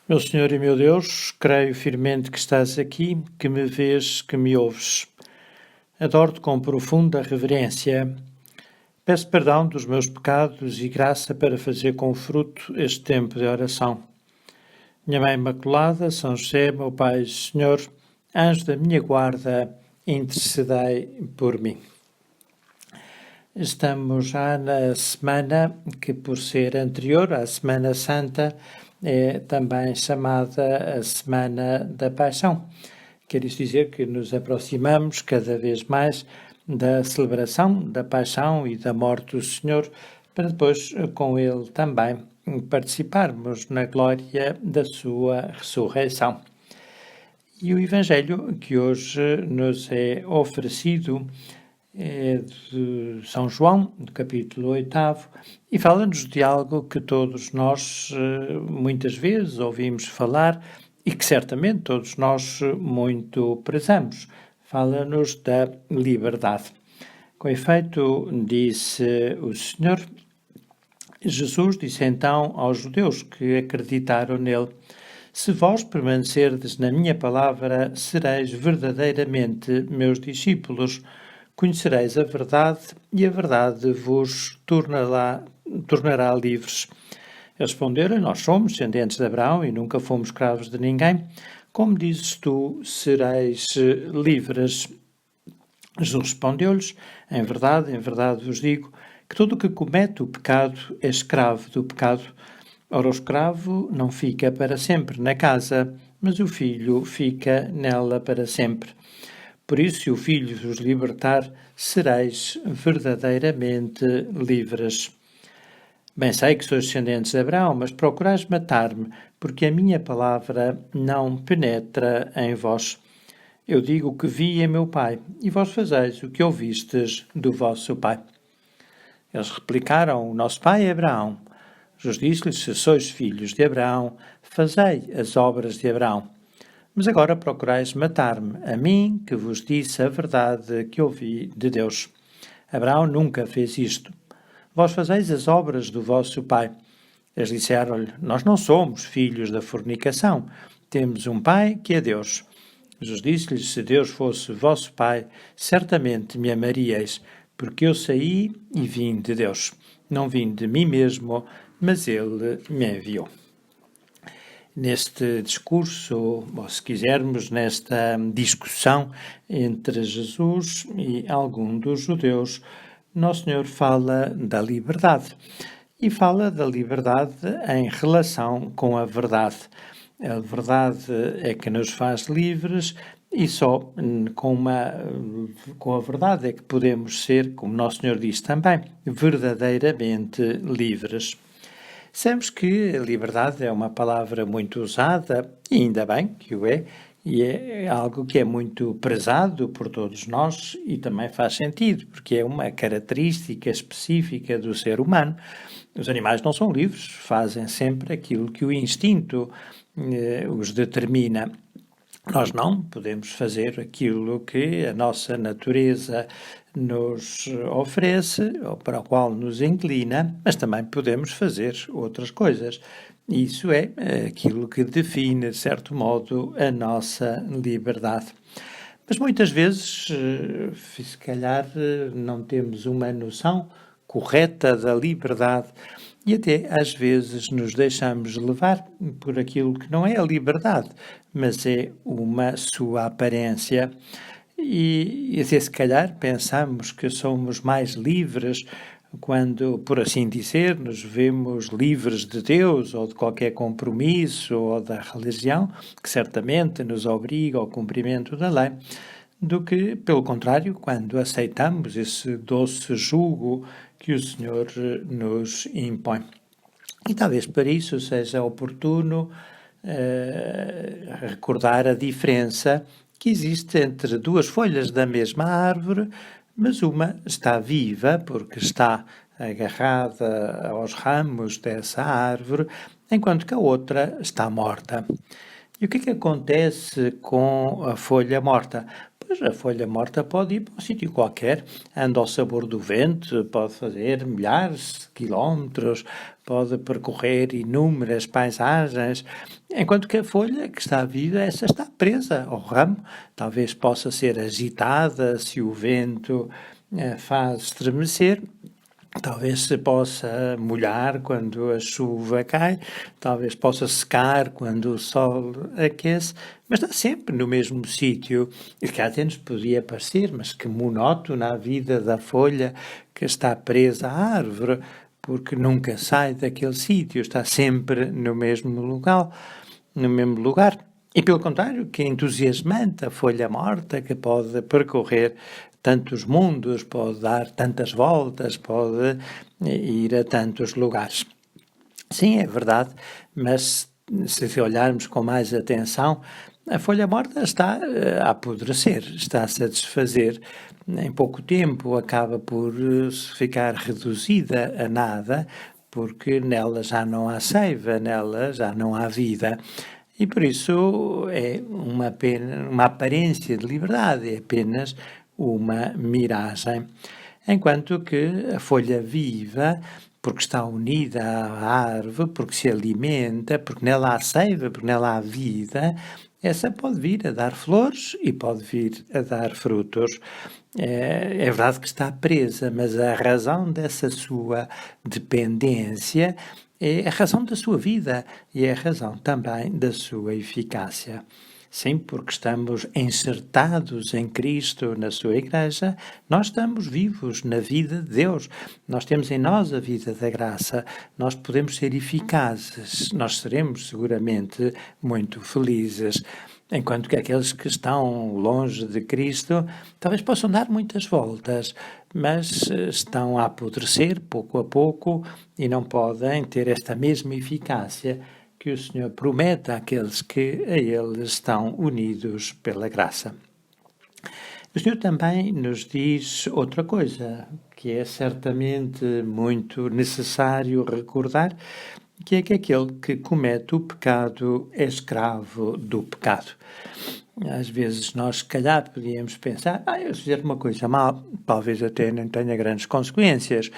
Meu Senhor e meu Deus, creio firmemente que estás aqui, que me vês, que me ouves. Adoro-te com profunda reverência. Peço perdão dos meus pecados e graça para fazer com fruto este tempo de oração. Minha Mãe Imaculada, São José, meu Pai, Senhor, anjo da minha guarda, intercedei por mim. Estamos já na semana que, por ser anterior à Semana Santa, é também chamada a Semana da Paixão. Quer isto dizer que nos aproximamos cada vez mais da celebração da Paixão e da morte do Senhor, para depois, com Ele também, participarmos na glória da sua ressurreição. E o Evangelho que hoje nos é oferecido é de São João, do capítulo 8, e fala-nos de algo que todos nós muitas vezes ouvimos falar e que certamente todos nós muito prezamos. Fala-nos da liberdade. Com efeito, disse o Senhor, Jesus disse então aos judeus que acreditaram nele: se vós permanecerdes na minha palavra, sereis verdadeiramente meus discípulos. Conhecereis a verdade e a verdade vos tornará livres. Eles responderam: nós somos descendentes de Abraão e nunca fomos escravos de ninguém. Como dizes tu, sereis livres? Jesus respondeu-lhes: em verdade vos digo que todo o que comete o pecado é escravo do pecado. Ora, o escravo não fica para sempre na casa, mas o filho fica nela para sempre. Por isso, se o Filho vos libertar, sereis verdadeiramente livres. Bem sei que sois descendentes de Abraão, mas procurais matar-me, porque a minha palavra não penetra em vós. Eu digo o que vi em meu Pai, e vós fazeis o que ouvistes do vosso Pai. Eles replicaram: o nosso pai é Abraão. Jesus disse-lhes: se sois filhos de Abraão, fazei as obras de Abraão. Mas agora procurais matar-me, a mim, que vos disse a verdade que ouvi de Deus. Abraão nunca fez isto. Vós fazeis as obras do vosso pai. Eles disseram-lhe: nós não somos filhos da fornicação. Temos um pai que é Deus. Jesus disse-lhes: se Deus fosse vosso pai, certamente me amaríeis, porque eu saí e vim de Deus. Não vim de mim mesmo, mas ele me enviou. Neste discurso, ou se quisermos, nesta discussão entre Jesus e algum dos judeus, Nosso Senhor fala da liberdade. E fala da liberdade em relação com a verdade. A verdade é que nos faz livres e só com a verdade é que podemos ser, como Nosso Senhor diz também, verdadeiramente livres. Sabemos que a liberdade é uma palavra muito usada, e ainda bem que o é, e é algo que é muito prezado por todos nós e também faz sentido, porque é uma característica específica do ser humano. Os animais não são livres, fazem sempre aquilo que o instinto os determina. Nós não podemos fazer aquilo que a nossa natureza nos oferece, ou para o qual nos inclina, mas também podemos fazer outras coisas. Isso é aquilo que define, de certo modo, a nossa liberdade. Mas muitas vezes, se calhar, não temos uma noção correta da liberdade e até às vezes nos deixamos levar por aquilo que não é a liberdade, mas é uma sua aparência. E até se calhar pensamos que somos mais livres quando, por assim dizer, nos vemos livres de Deus ou de qualquer compromisso ou da religião, que certamente nos obriga ao cumprimento da lei, do que, pelo contrário, quando aceitamos esse doce jugo que o Senhor nos impõe. E talvez para isso seja oportuno recordar a diferença que existe entre duas folhas da mesma árvore, mas uma está viva porque está agarrada aos ramos dessa árvore, enquanto que a outra está morta. E o que é que acontece com a folha morta? Pois a folha morta pode ir para um sítio qualquer, anda ao sabor do vento, pode fazer milhares de quilómetros, pode percorrer inúmeras paisagens, enquanto que a folha que está viva, essa está presa ao ramo, talvez possa ser agitada se o vento faz estremecer. Talvez se possa molhar quando a chuva cai, talvez possa secar quando o sol aquece, mas está sempre no mesmo sítio. E que até nos podia parecer, mas que monótona a vida da folha que está presa à árvore, porque nunca sai daquele sítio, está sempre no mesmo lugar, no mesmo lugar. E pelo contrário, que entusiasmante a folha morta que pode percorrer tantos mundos, pode dar tantas voltas, pode ir a tantos lugares. Sim, é verdade, mas se olharmos com mais atenção, a folha morta está a apodrecer, está-se a desfazer. Em pouco tempo acaba por ficar reduzida a nada, porque nela já não há seiva, nela já não há vida. E por isso é uma aparência de liberdade, é apenas uma miragem. Enquanto que a folha viva, porque está unida à árvore, porque se alimenta, porque nela há seiva, porque nela há vida, essa pode vir a dar flores e pode vir a dar frutos. É verdade que está presa, mas a razão dessa sua dependência é a razão da sua vida e é a razão também da sua eficácia. Sim, porque estamos encertados em Cristo, na sua Igreja, nós estamos vivos na vida de Deus. Nós temos em nós a vida da graça, nós podemos ser eficazes, nós seremos seguramente muito felizes. Enquanto que aqueles que estão longe de Cristo talvez possam dar muitas voltas, mas estão a apodrecer pouco a pouco e não podem ter esta mesma eficácia que o Senhor promete àqueles que a Ele estão unidos pela graça. O Senhor também nos diz outra coisa, que é certamente muito necessário recordar, que é que aquele que comete o pecado é escravo do pecado. Às vezes nós, se calhar, podíamos pensar, eu fizer uma coisa mal, talvez até não tenha grandes consequências.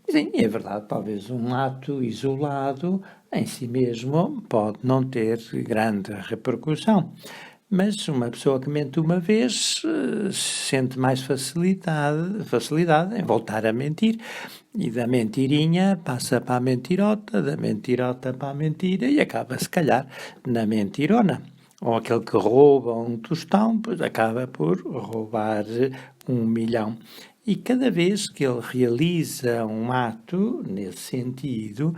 Sim, é verdade, talvez um ato isolado em si mesmo pode não ter grande repercussão. Mas uma pessoa que mente uma vez sente mais facilidade em voltar a mentir. E da mentirinha passa para a mentirota, da mentirota para a mentira e acaba, se calhar, na mentirona. Ou aquele que rouba um tostão, pois acaba por roubar 1 milhão. E cada vez que ele realiza um ato nesse sentido,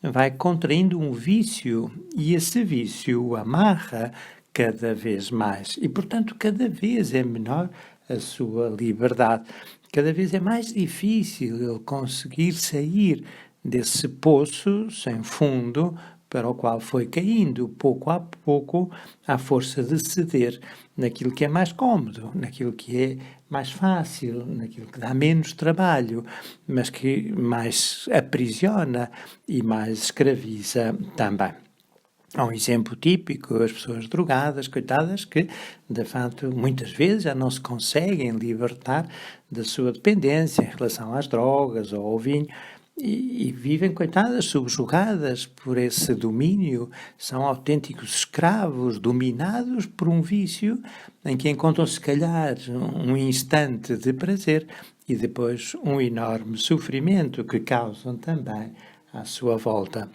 vai contraindo um vício e esse vício o amarra cada vez mais. E, portanto, cada vez é menor a sua liberdade. Cada vez é mais difícil ele conseguir sair desse poço sem fundo para o qual foi caindo pouco a pouco à força de ceder naquilo que é mais cômodo, naquilo que é mais fácil, naquilo que dá menos trabalho, mas que mais aprisiona e mais escraviza também. Há um exemplo típico, as pessoas drogadas, coitadas, que, de fato, muitas vezes já não se conseguem libertar da sua dependência em relação às drogas ou ao vinho e vivem, coitadas, subjugadas por esse domínio, são autênticos escravos, dominados por um vício em que encontram, se calhar, um instante de prazer e depois um enorme sofrimento que causam também à sua volta.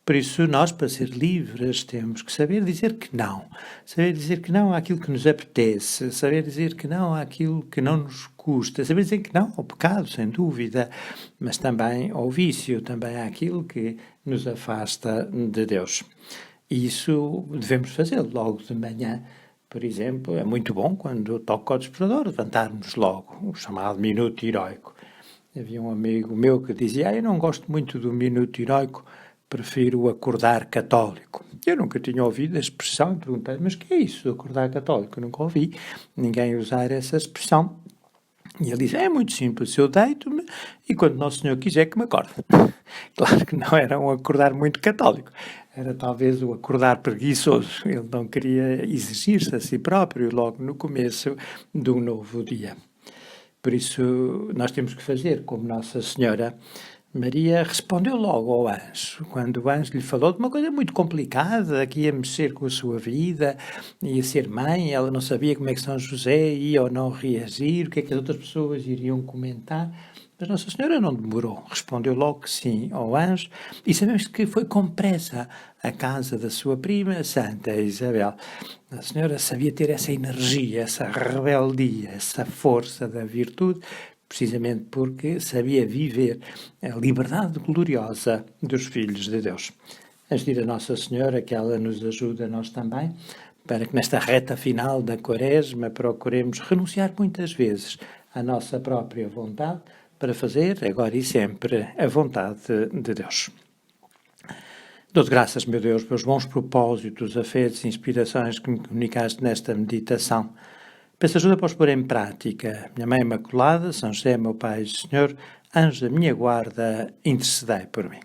Por isso, nós, para ser livres, temos que saber dizer que não. Saber dizer que não àquilo que nos apetece, saber dizer que não àquilo que não nos custa, saber dizer que não ao pecado, sem dúvida, mas também ao vício, também àquilo que nos afasta de Deus. E isso devemos fazer logo de manhã. Por exemplo, é muito bom quando toca o despertador, levantarmos logo, o chamado minuto heroico. Havia um amigo meu que dizia, eu não gosto muito do minuto heroico, prefiro acordar católico. Eu nunca tinha ouvido a expressão e perguntei, mas o que é isso, acordar católico? Eu nunca ouvi ninguém usar essa expressão. E ele diz, é muito simples, eu deito-me e quando Nosso Senhor quiser que me acorde. Claro que não era um acordar muito católico, era talvez um acordar preguiçoso. Ele não queria exigir-se a si próprio logo no começo de um novo dia. Por isso, nós temos que fazer como Nossa Senhora. Maria respondeu logo ao anjo, quando o anjo lhe falou de uma coisa muito complicada, que ia mexer com a sua vida, ia ser mãe, ela não sabia como é que São José ia ou não reagir, o que é que as outras pessoas iriam comentar, mas Nossa Senhora não demorou, respondeu logo que sim ao anjo, e sabemos que foi com pressa à casa da sua prima, Santa Isabel. A Senhora sabia ter essa energia, essa rebeldia, essa força da virtude, precisamente porque sabia viver a liberdade gloriosa dos filhos de Deus. Antes de ir a Nossa Senhora, que ela nos ajude a nós também, para que nesta reta final da Quaresma procuremos renunciar muitas vezes à nossa própria vontade para fazer, agora e sempre, a vontade de Deus. Dou-te graças, meu Deus, pelos bons propósitos, afetos e inspirações que me comunicaste nesta meditação. Peço ajuda para os pôr em prática. Minha Mãe Imaculada, São José, meu Pai e Senhor, anjo da minha guarda, intercedei por mim.